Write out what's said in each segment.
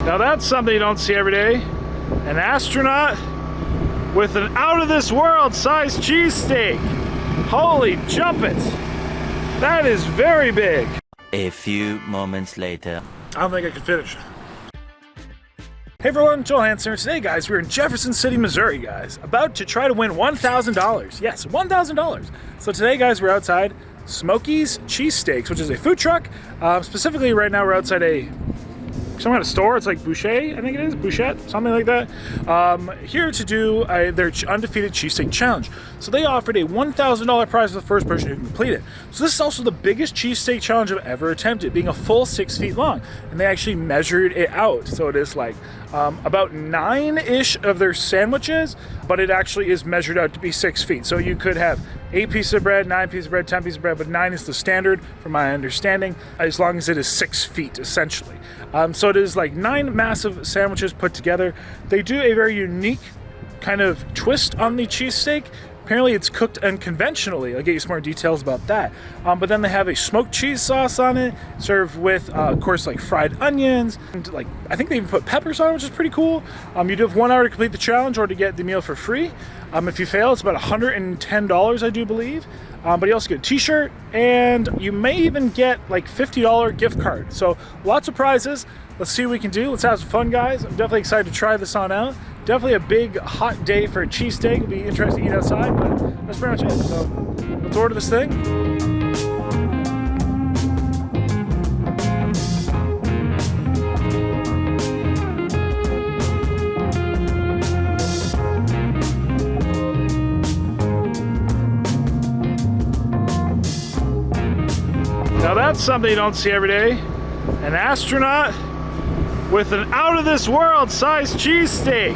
Now that's something you don't see every day. An astronaut with an out-of-this-world size cheesesteak. Holy jumpets. That is very big. A few moments later. I don't think I can finish. Hey everyone, Joel Hansen. Today, guys, we're in Jefferson City, Missouri, guys. About to try to win $1,000. Yes, $1,000. So today, guys, we're outside Smokee's Cheesesteaks, which is a food truck. Specifically, right now, we're outside some kind of store. It's like Boucher, I think it is, Bouchette, something like that. Here to do their undefeated cheesesteak challenge. So they offered a $1,000 prize for the first person who can complete it. So this is also the biggest cheesesteak challenge I've ever attempted, being a full 6 feet long. And they actually measured it out. So it is like about 9-ish of their sandwiches, but it actually is measured out to be 6 feet. So you could have 8 pieces of bread, 9 pieces of bread, 10 pieces of bread, but 9 is the standard from my understanding, as long as it is 6 feet, essentially. So it is like 9 massive sandwiches put together. They do a very unique kind of twist on the cheesesteak. Apparently it's cooked unconventionally. I'll get you some more details about that. But then they have a smoked cheese sauce on it, served with, of course, like fried onions. And like, I think they even put peppers on it, which is pretty cool. You do have 1 hour to complete the challenge or to get the meal for free. If you fail, it's about $110, I do believe. But you also get a t-shirt, and you may even get like $50 gift card. So lots of prizes. Let's see what we can do. Let's have some fun, guys. I'm definitely excited to try this on out. Definitely a big hot day for a cheesesteak. It'll be interesting to eat outside, but that's pretty much it. So let's order this thing. Now that's something you don't see every day. An astronaut with an out-of-this-world size cheesesteak.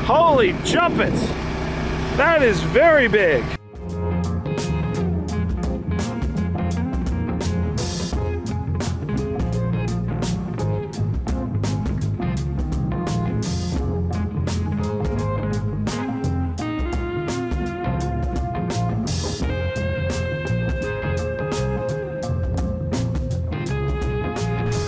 Holy jumpets. That is very big.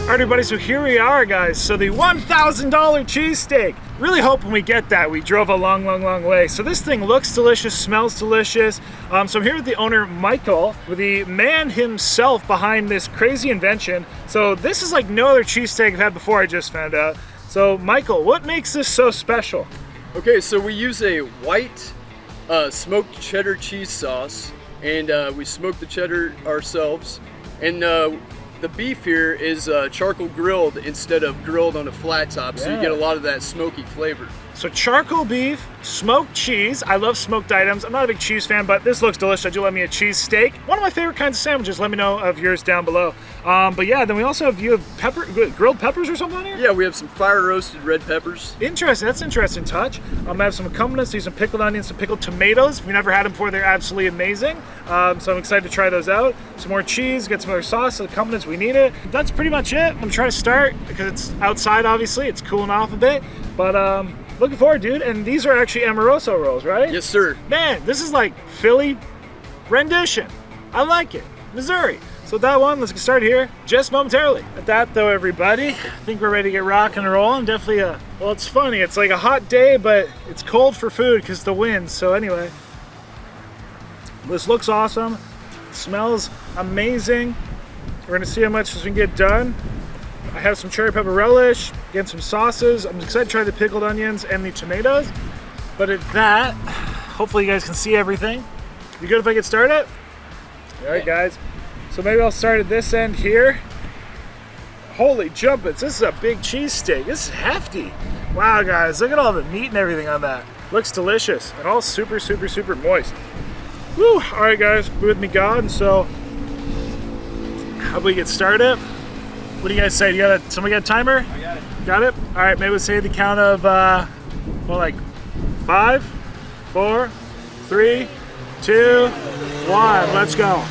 All right, everybody, so here we are, guys. So the $1,000 cheesesteak. Really hoping we get that. We drove a long, long, long way. So this thing looks delicious, smells delicious. So I'm here with the owner, Michael, with the man himself behind this crazy invention. So this is like no other cheesesteak I've had before, I just found out. So Michael, what makes this so special? Okay, so we use a white smoked cheddar cheese sauce, and we smoke the cheddar ourselves. And the beef here is charcoal grilled instead of grilled on a flat top, so you get a lot of that smoky flavor. So charcoal beef, smoked cheese. I love smoked items. I'm not a big cheese fan, but this looks delicious. I do love me a cheese steak. One of my favorite kinds of sandwiches. Let me know of yours down below. But yeah, then we also have, you have grilled peppers or something on here? Yeah, we have some fire roasted red peppers. Interesting, that's an interesting touch. I have some accompaniments, some pickled onions, some pickled tomatoes. If you've never had them before, they're absolutely amazing. So I'm excited to try those out. Some more cheese, get some other sauce, accompaniments, we need it. That's pretty much it. I'm trying to start because it's outside, obviously. It's cooling off a bit, but looking forward, dude. And these are actually Amoroso rolls, right? Yes, sir. Man, this is like Philly rendition. I like it. Missouri. So that one, let's get started here just momentarily. At that though, everybody, I think we're ready to get rocking and rolling. Definitely well, it's funny. It's like a hot day, but it's cold for food because the wind. So anyway, this looks awesome. It smells amazing. We're gonna see how much as we can get done. I have some cherry pepper relish, again some sauces. I'm excited to try the pickled onions and the tomatoes. But at that, hopefully you guys can see everything. You good if I get started? All right, guys. So maybe I'll start at this end here. Holy jumpets, this is a big cheesesteak. This is hefty. Wow, guys, look at all the meat and everything on that. Looks delicious and all super, super, super moist. Woo! All right, guys, be with me, God. And so, how about we get started? What do you guys say? Somebody got a timer? I got it. Got it? All right, maybe we'll say the count of, well, like 5, 4, 3, 2, 1. Let's go.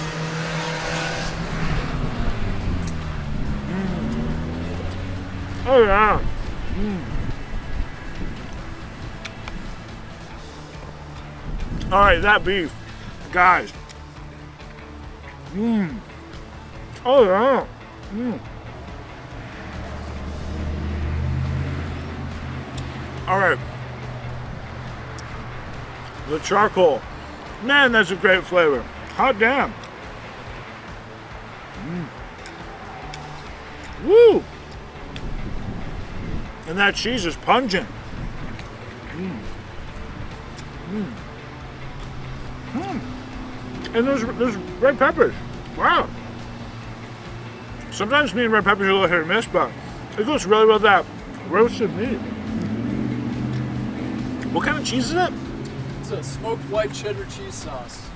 Oh yeah. All right, that beef, guys. Oh yeah. All right. The charcoal. Man, that's a great flavor. Hot damn. Woo! And that cheese is pungent. And there's red peppers. Wow. Sometimes me and red peppers are a little hit or miss, but it goes really well with that roasted meat. What kind of cheese is it? It's a smoked white cheddar cheese sauce.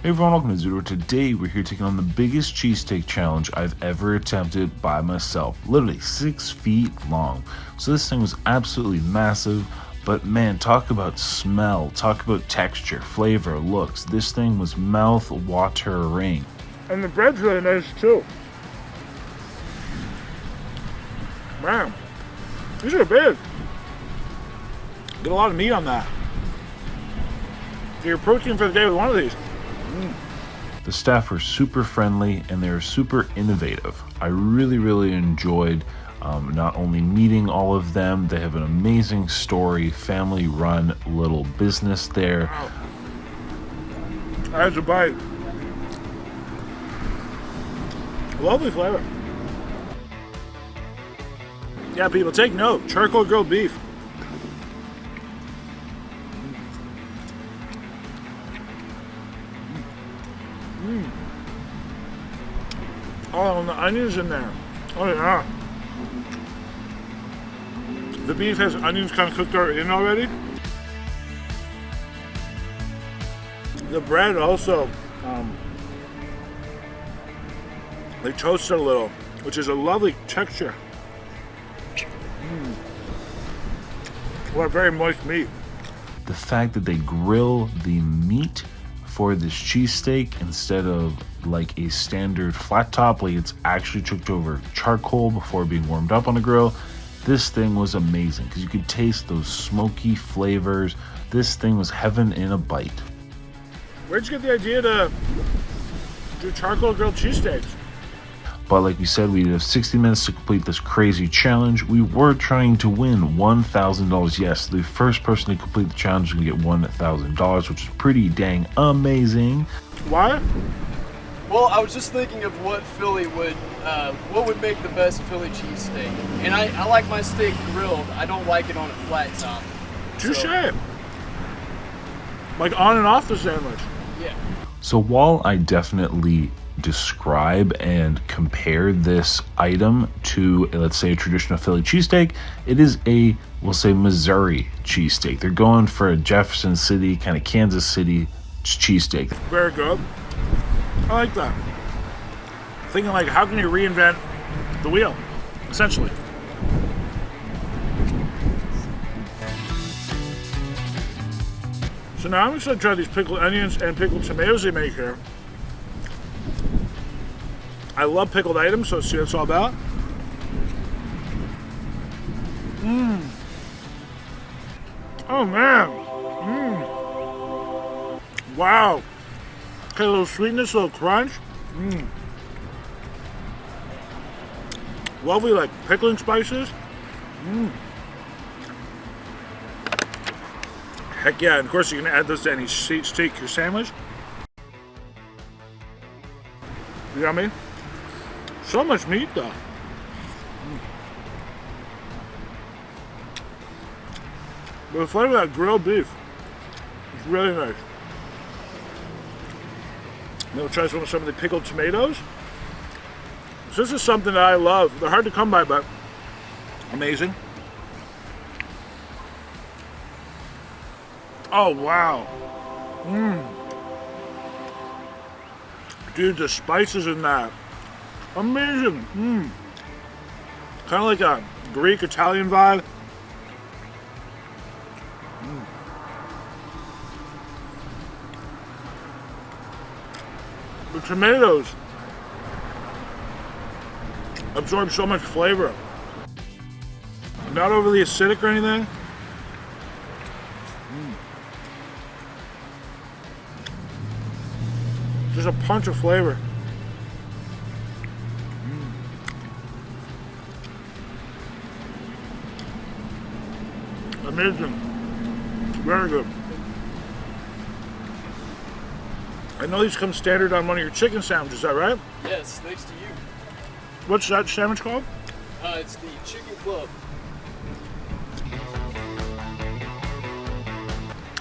Hey everyone, welcome to Zero. Today we're here taking on the biggest cheesesteak challenge I've ever attempted by myself. Literally 6 feet long. So this thing was absolutely massive, but man, talk about smell, talk about texture, flavor, looks. This thing was mouth-watering. And the bread's really nice too. Man, these are big. Get a lot of meat on that. Get your protein for the day with one of these. The staff were super friendly and they were super innovative. I really enjoyed not only meeting all of them, they have an amazing story, family run little business there. Wow. That's a bite. Lovely flavor. Yeah, people, take note. Charcoal grilled beef. Oh, and the onions in there. Oh, yeah. The beef has onions kind of cooked in already. The bread also, they toasted a little, which is a lovely texture. What a very moist meat. The fact that they grill the meat for this cheesesteak instead of like a standard flat top, like it's actually cooked over charcoal before being warmed up on a grill. This thing was amazing because you could taste those smoky flavors. This thing was heaven in a bite. Where'd you get the idea to do charcoal grilled cheesesteaks? But like we said, we have 60 minutes to complete this crazy challenge. We were trying to win $1,000. Yes, the first person to complete the challenge is going to get $1,000, which is pretty dang amazing. Why? Well, I was just thinking of what would make the best Philly cheesesteak. And I like my steak grilled. I don't like it on a flat top. Touche. So, Like on and off the sandwich. yeah. So while I definitely describe and compare this item to, let's say, a traditional Philly cheesesteak, it is a, we'll say, Missouri cheesesteak. They're going for a Jefferson City, kind of Kansas City cheesesteak. Very good. I like that. Thinking like, how can you reinvent the wheel, essentially? So now I'm just gonna try these pickled onions and pickled tomatoes they make here. I love pickled items, so let's see what it's all about. Oh man. Wow. Okay, a little sweetness, a little crunch. Lovely, like pickling spices. Heck yeah, and of course you can add this to any steak your sandwich. Yummy. So much meat though. But the flavor of that grilled beef is really nice. Then we'll try some of the pickled tomatoes. So this is something that I love. They're hard to come by, but amazing. Oh, wow. Dude, the spices in that. Amazing. Kind of like a Greek Italian vibe. The tomatoes absorb so much flavor. Not overly acidic or anything. Just a punch of flavor. Amazing. Very good. I know these come standard on one of your chicken sandwiches, is that right? Yes, thanks to you. What's that sandwich called? It's the Chicken Club.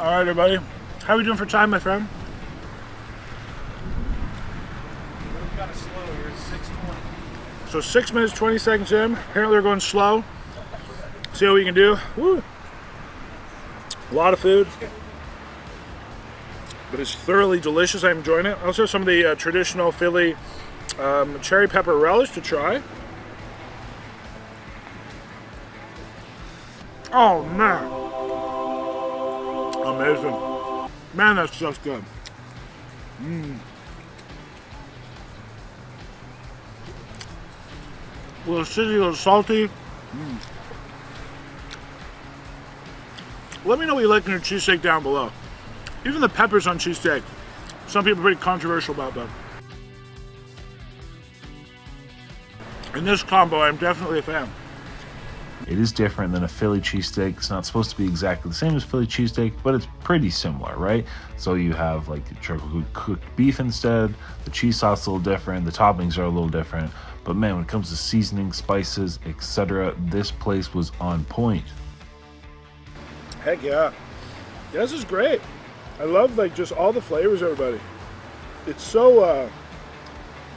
All right, everybody. How are we doing for time, my friend? We're kind of slow here. It's 6:20. So 6 minutes, 20 seconds in. Apparently we're going slow. See what we can do. Woo. A lot of food. But it's thoroughly delicious. I'm enjoying it. I also have some of the traditional Philly cherry pepper relish to try. Oh, man. Amazing. Man, that stuff's good. A little acidity, a little salty. Let me know what you like in your cheesesteak down below. Even the peppers on cheesesteak. Some people are pretty controversial about them. In this combo, I'm definitely a fan. It is different than a Philly cheesesteak. It's not supposed to be exactly the same as Philly cheesesteak, but it's pretty similar, right? So you have like charcoal cooked beef instead. The cheese sauce is a little different. The toppings are a little different. But man, when it comes to seasoning, spices, etc., this place was on point. Heck yeah. Yeah, this is great. I love like just all the flavors, everybody. It's so,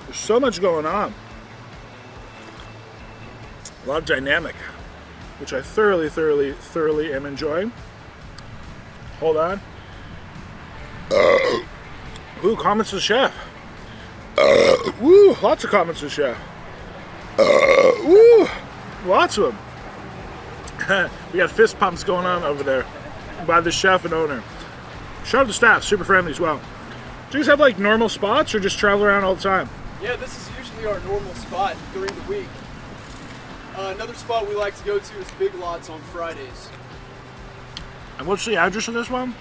there's so much going on. A lot of dynamic, which I thoroughly am enjoying. Hold on. Ooh, comments to the chef. Woo, lots of comments to the chef. Woo, lots of them. We got fist pumps going on over there by the chef and owner. Shout out to the staff, super friendly as well. Do you guys have like normal spots or just travel around all the time? Yeah, this is usually our normal spot during the week. Another spot we like to go to is Big Lots on Fridays. And what's the address of this one?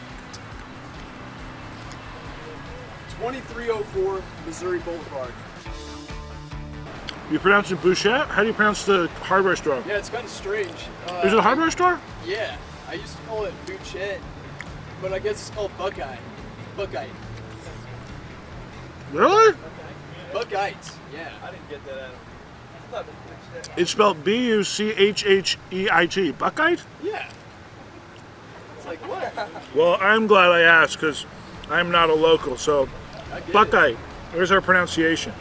2304 Missouri Boulevard. You pronounce it Bouchette? How do you pronounce the hardware store? Yeah, it's kind of strange. Is it a hardware store? Yeah, I used to call it Bouchette, but I guess it's called Buckeye. Buckeye. Really? Buckeyes, yeah. I didn't get that out. It's spelled B-U-C-H-H-E-I-T. Buckite? Yeah. It's like, what? Well, I'm glad I asked because I'm not a local, so Buckite. There's our pronunciation.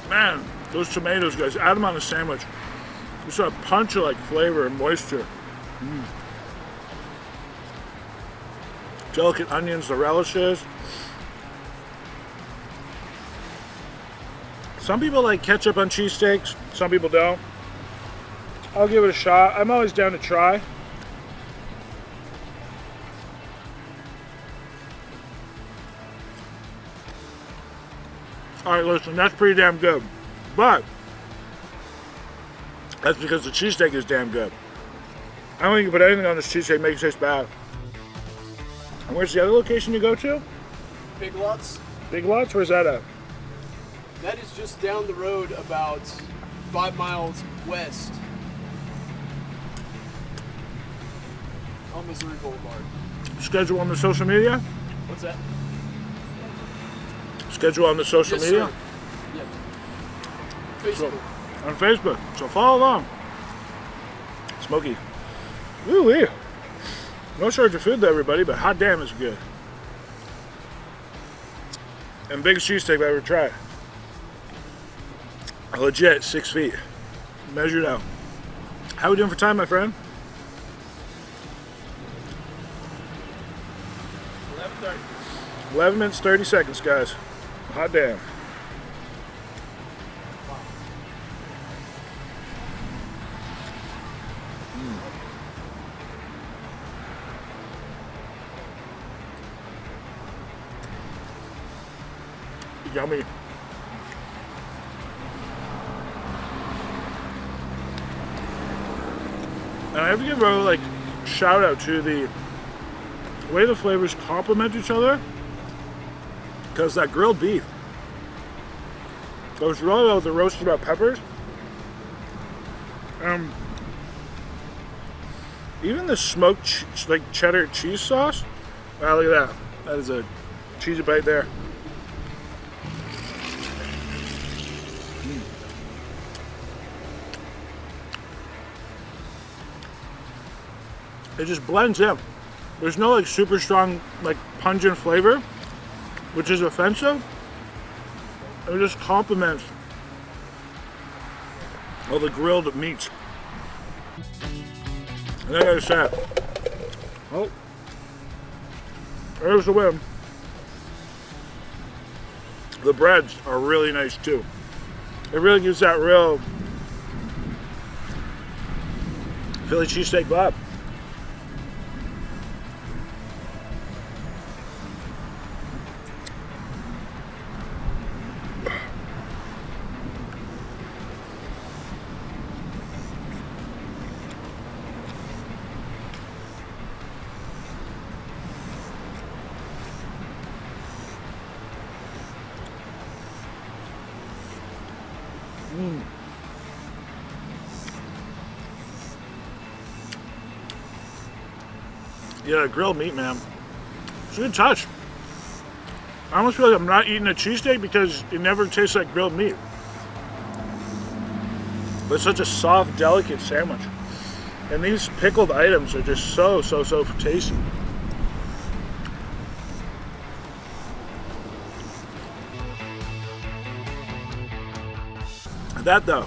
Man, those tomatoes, guys, add them on a sandwich. Just a punch of like flavor and moisture. Delicate onions, the relishes. Some people like ketchup on cheesesteaks, some people don't. I'll give it a shot. I'm always down to try. Alright, listen, that's pretty damn good. But that's because the cheesesteak is damn good. I don't think you can put anything on this cheesesteak make it taste bad. And where's the other location you go to? Big Lots. Big Lots? Where's that at? That is just down the road about 5 miles west on Missouri Boulevard. Schedule on the social media? What's that? Schedule on the social Yes, media? sir. Yep. Facebook. On Facebook. So follow along. Smokee. Woo-wee. No shortage of food though, everybody, but hot damn, it's good. And biggest cheesesteak I've ever tried. Legit, 6 feet. Measured out. How we doing for time, my friend? 11:30. 11 minutes, 30 seconds, guys. Hot damn. Yummy. And I have to give a shout out to the way the flavors complement each other, because that grilled beef Goes really well with the roasted red peppers. Even the smoked like cheddar cheese sauce. Wow, look at that. That is a cheesy bite there. It just blends in. There's no like super strong, like pungent flavor, which is offensive. It just complements all the grilled meats. And I gotta say, oh, there's the win. The breads are really nice too. It really gives that real Philly cheesesteak vibe. Yeah, grilled meat, man. It's a good touch. I almost feel like I'm not eating a cheesesteak because it never tastes like grilled meat. But it's such a soft, delicate sandwich. And these pickled items are just so tasty. That though.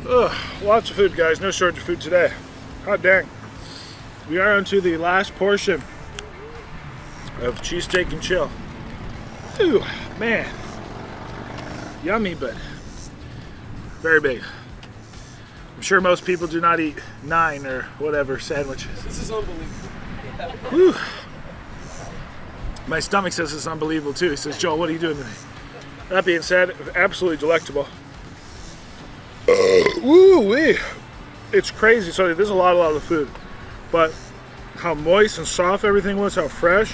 Ugh, lots of food, guys. No shortage of food today. Hot dang. We are onto the last portion of cheesesteak and chill. Ooh, man. Yummy, but very big. I'm sure most people do not eat 9 or whatever sandwiches. This is unbelievable. Whew. My stomach says it's unbelievable too. He says, Joel, what are you doing to me? That being said, absolutely delectable. Woo-wee. It's crazy. So there's a lot of food. But how moist and soft everything was, how fresh.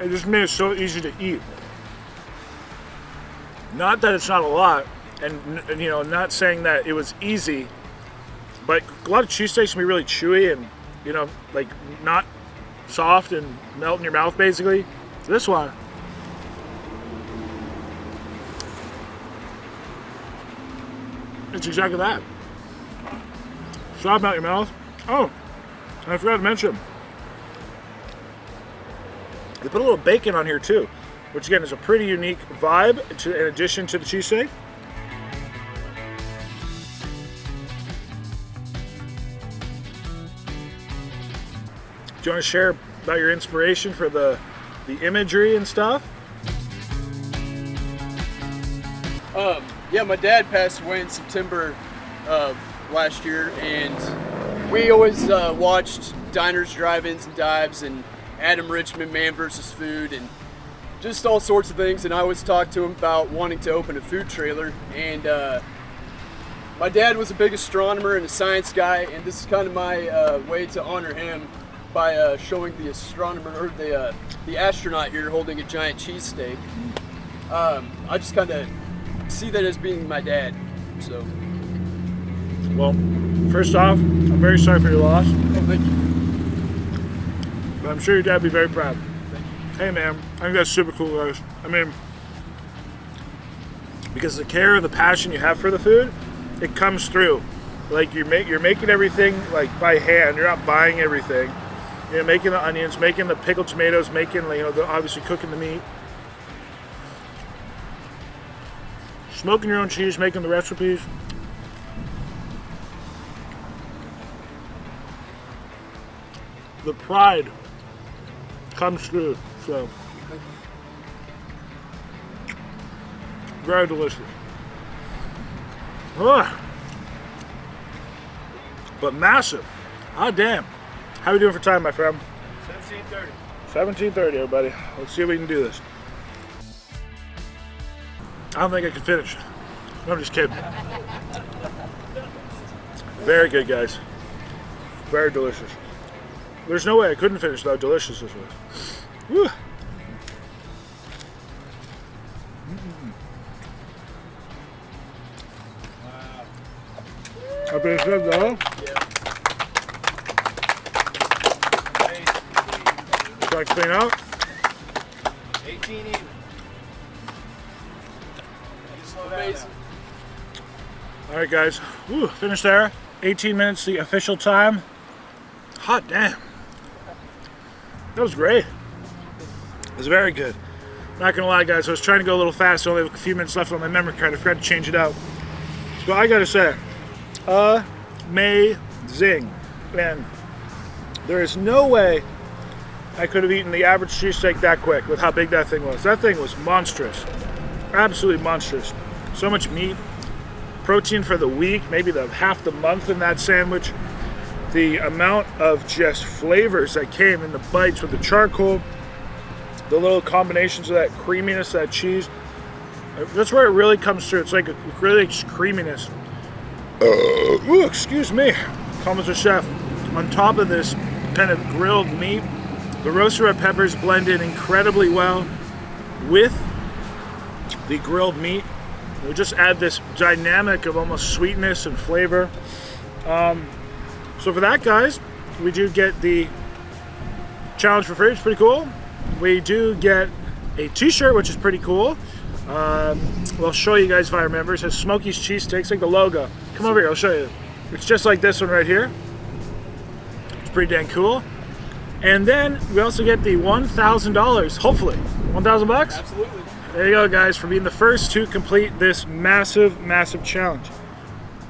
It just made it so easy to eat. Not that it's not a lot, and you know, not saying that it was easy, but a lot of cheesesteaks can be really chewy and, you know, like not soft and melt in your mouth basically. This one, it's exactly that. Soft melt in your mouth. Oh, and I forgot to mention, they put a little bacon on here too, which again is a pretty unique vibe in addition to the cheesesteak. Do you want to share about your inspiration for the imagery and stuff? Yeah, my dad passed away in September of last year, and we always watched Diners, Drive-Ins, and Dives, and Adam Richman, Man vs. Food, and just all sorts of things. And I always talked to him about wanting to open a food trailer. And my dad was a big astronomer and a science guy, and this is kind of my way to honor him by showing the astronomer, or the astronaut here holding a giant cheesesteak. I just kind of see that as being my dad. So, well, first off, I'm very sorry for your loss. oh, thank you. But I'm sure your dad would be very proud. Hey man, I think that's super cool, guys. I mean, because the care and the passion you have for the food, it comes through. Like you're making everything like by hand. You're not buying everything. You're making the onions, making the pickled tomatoes, making, you know, obviously cooking the meat, smoking your own cheese, making the recipes. The pride comes through, so very delicious. Ugh. But massive. Ah, damn. How are we doing for time, my friend? 17:30. 17:30, everybody. Let's see if we can do this. I don't think I can finish. No, I'm just kidding. Very good, guys. Very delicious. There's no way I couldn't finish though. Delicious this was. Woo. That being said, though, try to clean out. 18 even. Amazing. All right, guys. Woo, finished there. 18 minutes, the official time. Hot damn. That was great. It was very good. Not gonna lie, guys. I was trying to go a little fast. I only have a few minutes left on my memory card. I forgot to change it out. But I gotta say, amazing. And there is no way I could have eaten the average cheesesteak that quick with how big that thing was. That thing was monstrous. Absolutely monstrous. So much meat. Protein for the week, maybe half the month in that sandwich. The amount of just flavors that came in the bites with the charcoal, the little combinations of that creaminess, that cheese. That's where it really comes through. It's like a really creaminess. Ooh, excuse me. Calm as a chef. On top of this kind of grilled meat, the roasted red peppers blend in incredibly well with the grilled meat. We just add this dynamic of almost sweetness and flavor. So for that, guys, we do get the challenge for free. It's pretty cool. We do get a t-shirt, which is pretty cool. I'll show you guys if I remember. It says Smokee's Cheesesteaks, like the logo. Come over here, I'll show you. It's just like this one right here. It's pretty dang cool. And then we also get the $1,000, hopefully. 1,000 bucks? Absolutely. There you go, guys, for being the first to complete this massive, massive challenge.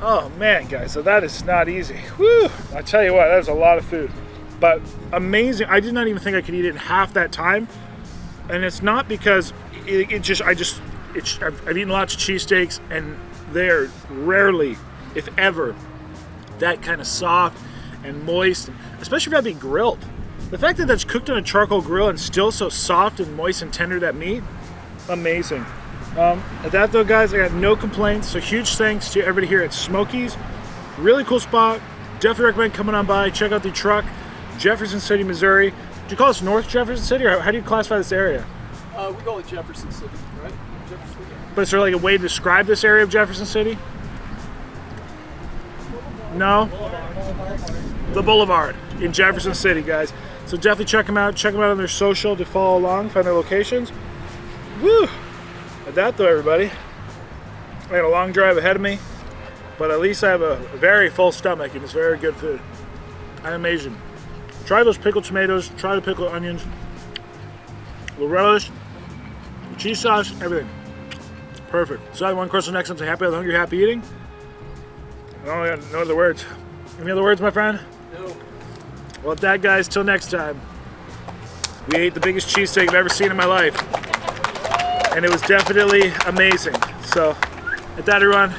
Oh, man, guys, so that is not easy. Whew! I tell you what, that was a lot of food. But amazing. I did not even think I could eat it in half that time. And it's not because I've eaten lots of cheesesteaks, and they're rarely, if ever, that kind of soft and moist, especially if you have to be grilled. The fact that that's cooked on a charcoal grill and still so soft and moist and tender, that meat, amazing. At that though, guys, I got no complaints. So huge thanks to everybody here at Smokee's. Really cool spot. Definitely recommend coming on by. Check out the truck. Jefferson City, Missouri. Do you call this North Jefferson City, or how do you classify this area? We call it Jefferson City, right? Jefferson City. But is there like a way to describe this area of Jefferson City? No? The Boulevard in Jefferson City, guys. So definitely check them out. Check them out on their social to follow along, find their locations. Woo! At that though, everybody, I got a long drive ahead of me, but at least I have a very full stomach and it's very good food. I'm amazing. Try those pickled tomatoes, try the pickled onions, the relish, the cheese sauce, everything. Perfect. So I one question next time, say happy, hungry, happy eating. I don't got no other words. Any other words, my friend? No. Well, at that, guys, till next time. We ate the biggest cheesesteak I've ever seen in my life. And it was definitely amazing. So, at that, everyone,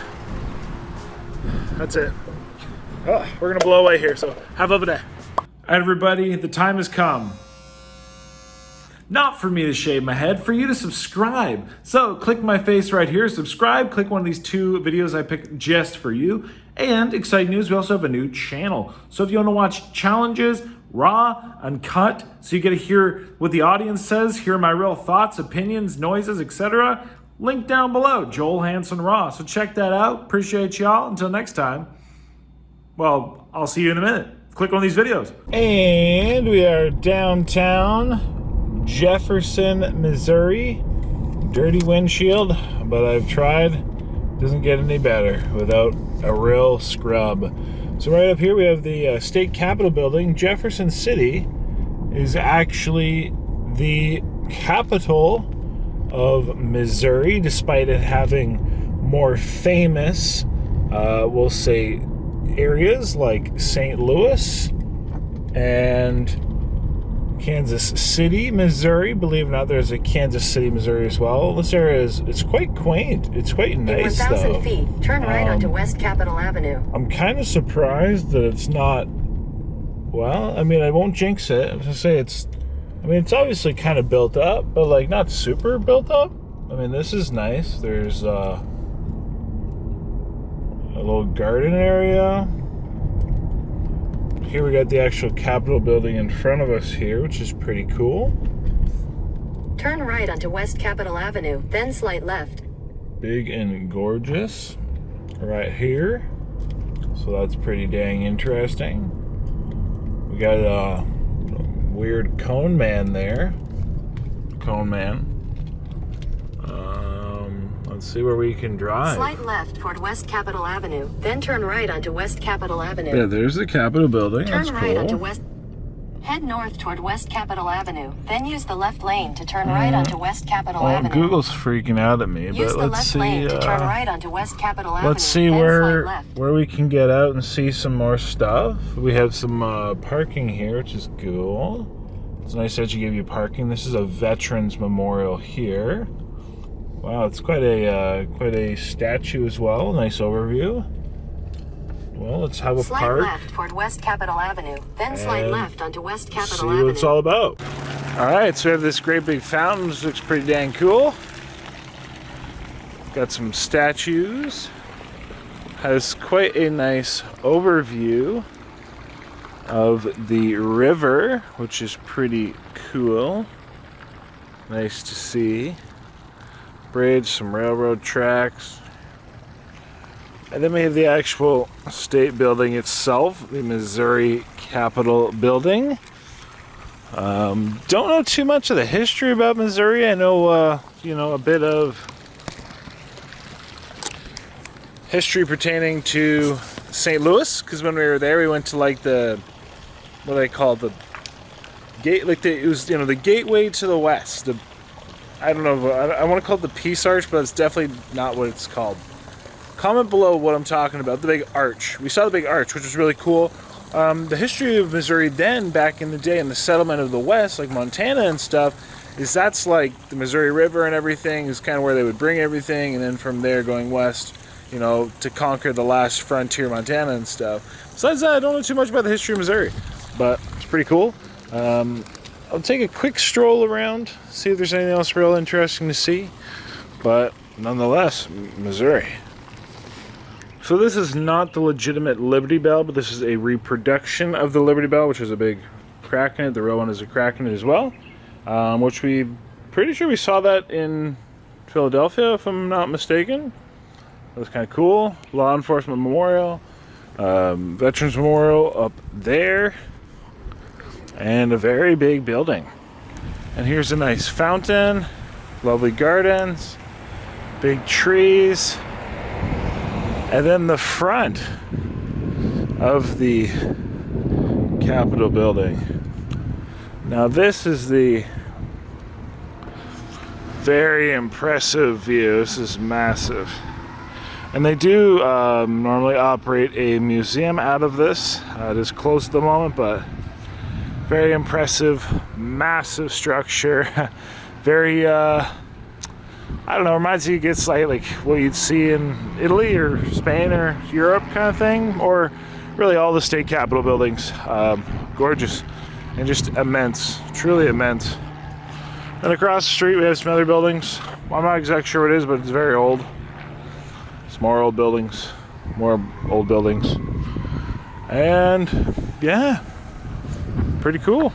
that's it. Oh, we're gonna blow away here, so have a lovely day. Everybody, the time has come. Not for me to shave my head, for you to subscribe. So click my face right here, subscribe, click one of these 2 videos I picked just for you. And exciting news, we also have a new channel. So if you want to watch challenges, raw, uncut, so you get to hear what the audience says, hear my real thoughts, opinions, noises, etc., link down below, Joel Hansen Raw. So check that out. Appreciate y'all. Until next time, well, I'll see you in a minute. Click one of these videos. And we are downtown Jefferson, Missouri. Dirty windshield, but I've tried. Doesn't get any better without a real scrub. So right up here we have the state capitol building. Jefferson City is actually the capital of Missouri, despite it having more famous, we'll say, areas like St. Louis and Kansas City, Missouri. Believe it or not, there's a Kansas City, Missouri as well. This area it's quite quaint. It's quite nice, in 1,000 though. feet, turn right onto West Capitol Avenue. I'm kind of surprised that it's not, well, I mean, I won't jinx it. I was gonna say it's obviously kind of built up, but like not super built up. I mean, this is nice. There's a little garden area. Here we got the actual Capitol building in front of us here, which is pretty cool. Turn right onto West Capitol Avenue, then slight left. Big and gorgeous right here. So that's pretty dang interesting. We got a weird cone man there. Cone man. Let's see where we can drive. Slight left toward West Capitol Avenue, then turn right onto West Capitol Avenue. Yeah, there's the Capitol building. Turn That's right onto cool. West. Head north toward West Capitol Avenue, then use the left lane to turn right onto West Capitol Well, Avenue. Google's freaking out at me, Use but the let's left see. lane to turn right onto West Capitol Avenue. Let's see then where slight left. we can get out and see some more stuff. We have some parking here, which is cool. It's nice that you give you parking. This is a Veterans Memorial here. Wow, it's quite a statue as well. Nice overview. Well, let's have a Slight park. left toward West Capitol Avenue, then slight And left onto West Capitol See Avenue. what it's all about. All right, so we have this great big fountain, which looks pretty dang cool. Got some statues. Has quite a nice overview of the river, which is pretty cool. Nice to see. Bridge, some railroad tracks. And then we have the actual state building itself, the Missouri Capitol building. Don't know too much of the history about Missouri. I know, a bit of history pertaining to St. Louis, because when we were there, we went to like the, what do they call it, the gate, like it was, the gateway to the west. I don't know, I want to call it the Peace Arch, but it's definitely not what it's called. Comment below what I'm talking about, the big arch. We saw the big arch, which was really cool. The history of Missouri then, back in the day, and the settlement of the West, like Montana and stuff, is that's like the Missouri River and everything is kind of where they would bring everything, and then from there going west, to conquer the last frontier, Montana and stuff. Besides that, I don't know too much about the history of Missouri, but it's pretty cool. I'll take a quick stroll around, see if there's anything else real interesting to see, but nonetheless, Missouri. So this is not the legitimate Liberty Bell, but this is a reproduction of the Liberty Bell, which has a big crack in it. The real one has a crack in it as well, which pretty sure we saw that in Philadelphia, if I'm not mistaken. That was kind of cool. Law Enforcement Memorial, Veterans Memorial up there, and a very big building. And here's a nice fountain, lovely gardens, big trees. And then the front of the Capitol building. Now this is the very impressive view. This is massive. And they do normally operate a museum out of this. It is closed at the moment, but very impressive, massive structure. Very, reminds you, it's like what you'd see in Italy or Spain or Europe kind of thing, or really all the state capitol buildings. Gorgeous and just immense, truly immense. And across the street we have some other buildings. I'm not exactly sure what it is, but it's very old. Some more old buildings, more old buildings. And yeah, pretty cool.